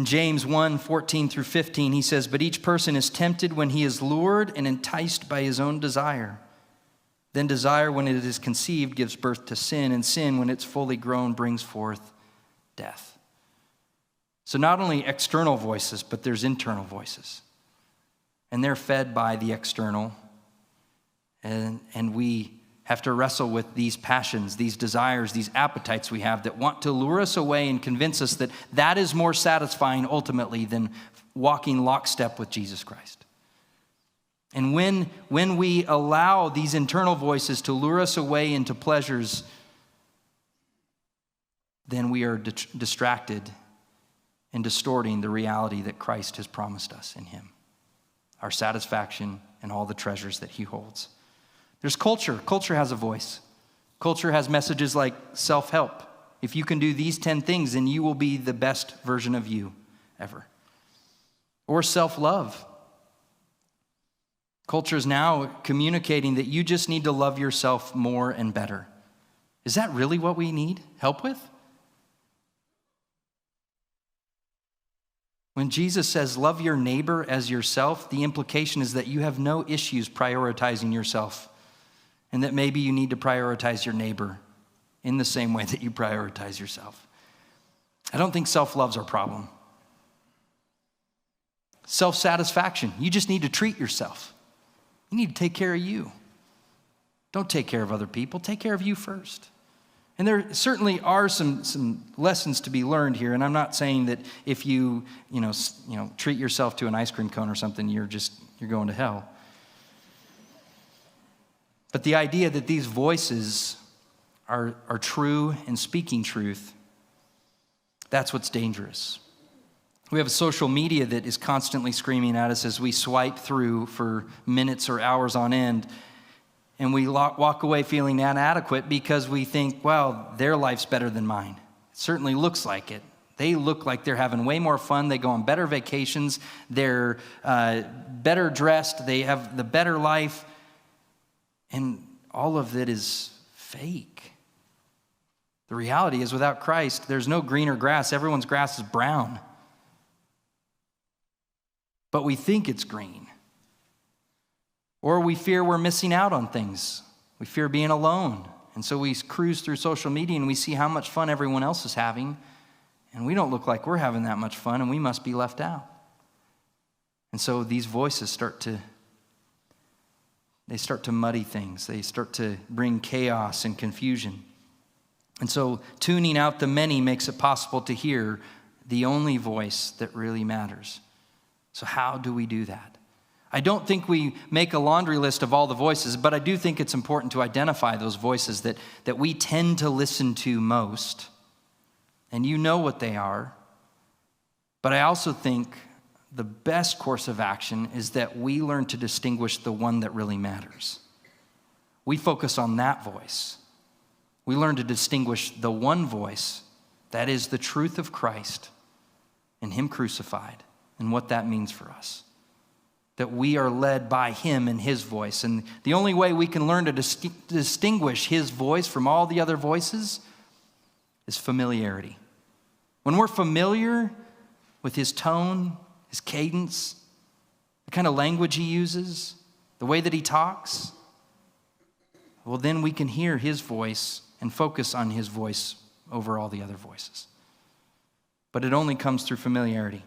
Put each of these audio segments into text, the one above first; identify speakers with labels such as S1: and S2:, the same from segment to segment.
S1: In James 1:14-15, he says, "But each person is tempted when he is lured and enticed by his own desire. Then desire, when it is conceived, gives birth to sin, and sin, when it's fully grown, brings forth death." So not only external voices, but there's internal voices. And they're fed by the external. And we have to wrestle with these passions, these desires, these appetites we have that want to lure us away and convince us that that is more satisfying ultimately than walking lockstep with Jesus Christ. And when we allow these internal voices to lure us away into pleasures, then we are distracted and distorting the reality that Christ has promised us in him, our satisfaction and all the treasures that he holds. There's culture. Culture has a voice. Culture has messages like self-help. If you can do these 10 things, then you will be the best version of you ever. Or self-love. Culture is now communicating that you just need to love yourself more and better. Is that really what we need help with? When Jesus says, love your neighbor as yourself, the implication is that you have no issues prioritizing yourself, and that maybe you need to prioritize your neighbor in the same way that you prioritize yourself. I don't think self-love's our problem. Self-satisfaction. You just need to treat yourself. You need to take care of you. Don't take care of other people. Take care of you first. And there certainly are some lessons to be learned here. And I'm not saying that if you treat yourself to an ice cream cone or something, you're going to hell. But the idea that these voices are true and speaking truth, that's what's dangerous. We have a social media that is constantly screaming at us as we swipe through for minutes or hours on end, and we walk away feeling inadequate because we think, well, their life's better than mine. It certainly looks like it. They look like they're having way more fun. They go on better vacations. They're better dressed. They have the better life. And all of it is fake. The reality is, without Christ, there's no greener grass. Everyone's grass is brown. But we think it's green. Or we fear we're missing out on things. We fear being alone. And so we cruise through social media and we see how much fun everyone else is having. And we don't look like we're having that much fun, and we must be left out. And so these voices start to muddy things. They start to bring chaos and confusion. And so tuning out the many makes it possible to hear the only voice that really matters. So how do we do that? I don't think we make a laundry list of all the voices, but I do think it's important to identify those voices that we tend to listen to most. And you know what they are. But I also think the best course of action is that we learn to distinguish the one that really matters. We focus on that voice. We learn to distinguish the one voice that is the truth of Christ and him crucified and what that means for us. That we are led by him and his voice. And the only way we can learn to distinguish his voice from all the other voices is familiarity. When we're familiar with his tone, his cadence, the kind of language he uses, the way that he talks, well, then we can hear his voice and focus on his voice over all the other voices. But it only comes through familiarity.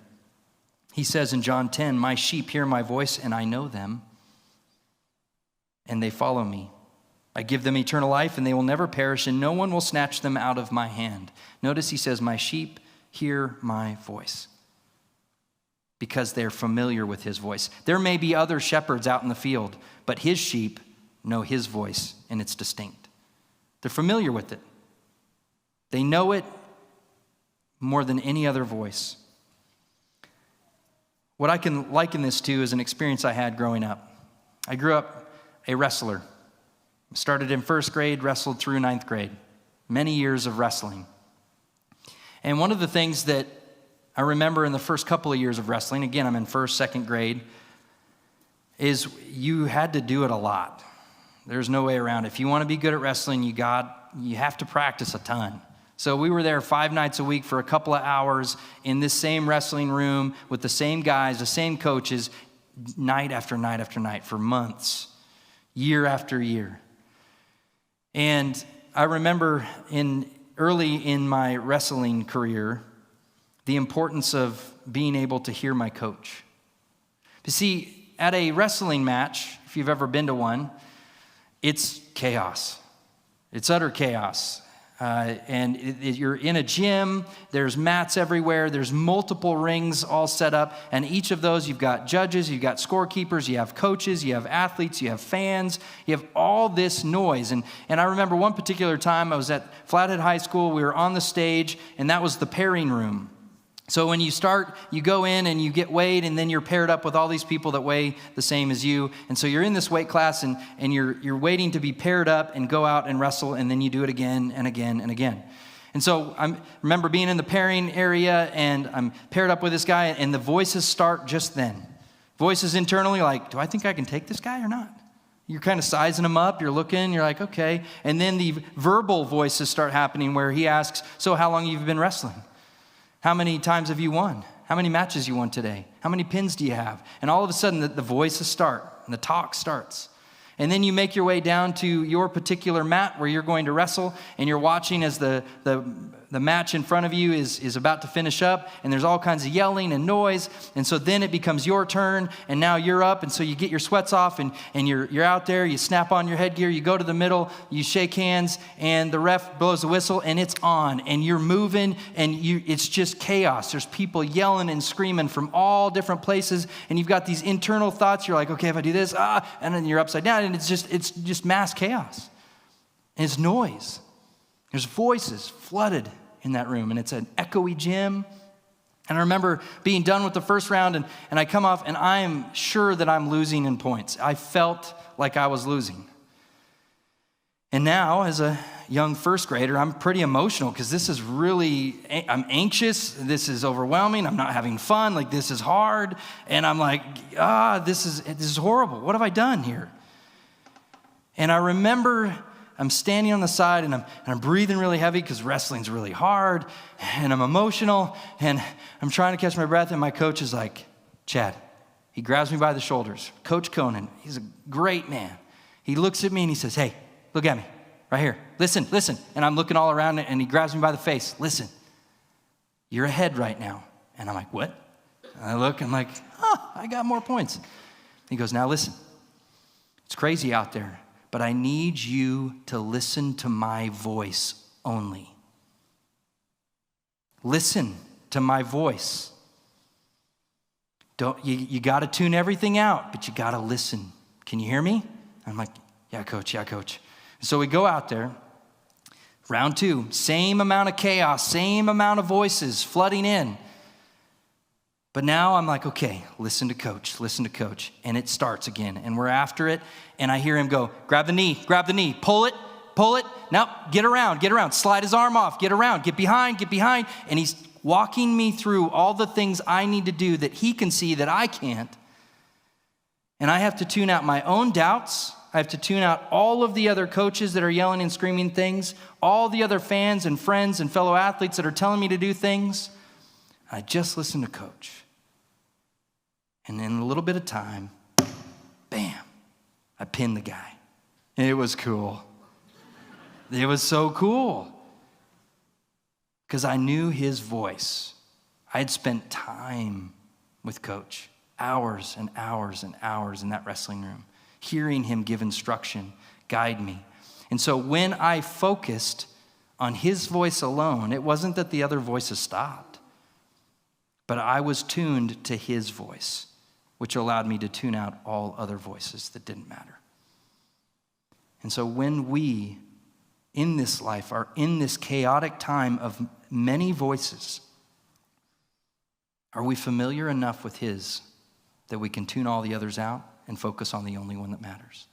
S1: He says in John 10, "My sheep hear my voice, and I know them, and they follow me. I give them eternal life, and they will never perish, and no one will snatch them out of my hand." Notice he says, "My sheep hear my voice," because they're familiar with his voice. There may be other shepherds out in the field, but his sheep know his voice, and it's distinct. They're familiar with it. They know it more than any other voice. What I can liken this to is an experience I had growing up. I grew up a wrestler. Started in first grade, wrestled through ninth grade. Many years of wrestling. And one of the things that I remember in the first couple of years of wrestling, again, I'm in first, second grade, is you had to do it a lot. There's no way around it. If you want to be good at wrestling, you have to practice a ton. So we were there 5 nights a week for a couple of hours in this same wrestling room with the same guys, the same coaches, night after night after night for months, year after year. And I remember early in my wrestling career, the importance of being able to hear my coach. You see, at a wrestling match, if you've ever been to one, it's chaos. It's utter chaos. You're in a gym, there's mats everywhere, there's multiple rings all set up, and each of those you've got judges, you've got scorekeepers, you have coaches, you have athletes, you have fans, you have all this noise. And I remember one particular time I was at Flathead High School, we were on the stage, and that was the pairing room. So when you start, you go in and you get weighed, and then you're paired up with all these people that weigh the same as you. And so you're in this weight class, and you're waiting to be paired up and go out and wrestle, and then you do it again and again and again. And so I remember being in the pairing area, and I'm paired up with this guy, and the voices start just then. Voices internally like, do I think I can take this guy or not? You're kind of sizing him up, you're looking, you're like, okay. And then the verbal voices start happening where he asks, so how long have you been wrestling? How many times have you won? How many matches you won today? How many pins do you have? And all of a sudden, the voices start, and the talk starts. And then you make your way down to your particular mat where you're going to wrestle, and you're watching as the match in front of you is about to finish up, and there's all kinds of yelling and noise. And so then it becomes your turn, and now you're up, and so you get your sweats off, and you're out there, you snap on your headgear, you go to the middle, you shake hands, and the ref blows the whistle, and it's on, and you're moving, and it's just chaos. There's people yelling and screaming from all different places, and you've got these internal thoughts. You're like, okay, if I do this, and then you're upside down, and it's just mass chaos. And it's noise. There's voices flooded in that room, and it's an echoey gym. And I remember being done with the first round, and I come off, and I am sure that I'm losing in points. I felt like I was losing. And now, as a young first grader, I'm pretty emotional because this is really, I'm anxious, this is overwhelming, I'm not having fun, like this is hard, and I'm like, this is horrible. What have I done here? And I remember I'm standing on the side, and I'm breathing really heavy because wrestling's really hard, and I'm emotional, and I'm trying to catch my breath, and my coach is like, Chad. He grabs me by the shoulders. Coach Conan, he's a great man. He looks at me and he says, hey, look at me, right here. Listen. And I'm looking all around, and he grabs me by the face. Listen, you're ahead right now. And I'm like, what? And I look, I'm like, I got more points. He goes, now listen, it's crazy out there, but I need you to listen to my voice only. Listen to my voice. You got to tune everything out, but you got to listen. Can you hear me? I'm like, yeah, coach. So we go out there, round 2, same amount of chaos, same amount of voices flooding in. But now I'm like, okay, listen to coach. And it starts again, and we're after it, and I hear him go, grab the knee, pull it. Now, get around, slide his arm off, get around, get behind. And he's walking me through all the things I need to do that he can see that I can't. And I have to tune out my own doubts. I have to tune out all of the other coaches that are yelling and screaming things, all the other fans and friends and fellow athletes that are telling me to do things. I just listen to coach. And in a little bit of time, bam, I pinned the guy. It was cool. It was so cool. Because I knew his voice. I had spent time with coach, hours and hours and hours in that wrestling room, hearing him give instruction, guide me. And so when I focused on his voice alone, it wasn't that the other voices stopped, but I was tuned to his voice, which allowed me to tune out all other voices that didn't matter. And so when we, in this life, are in this chaotic time of many voices, are we familiar enough with his that we can tune all the others out and focus on the only one that matters?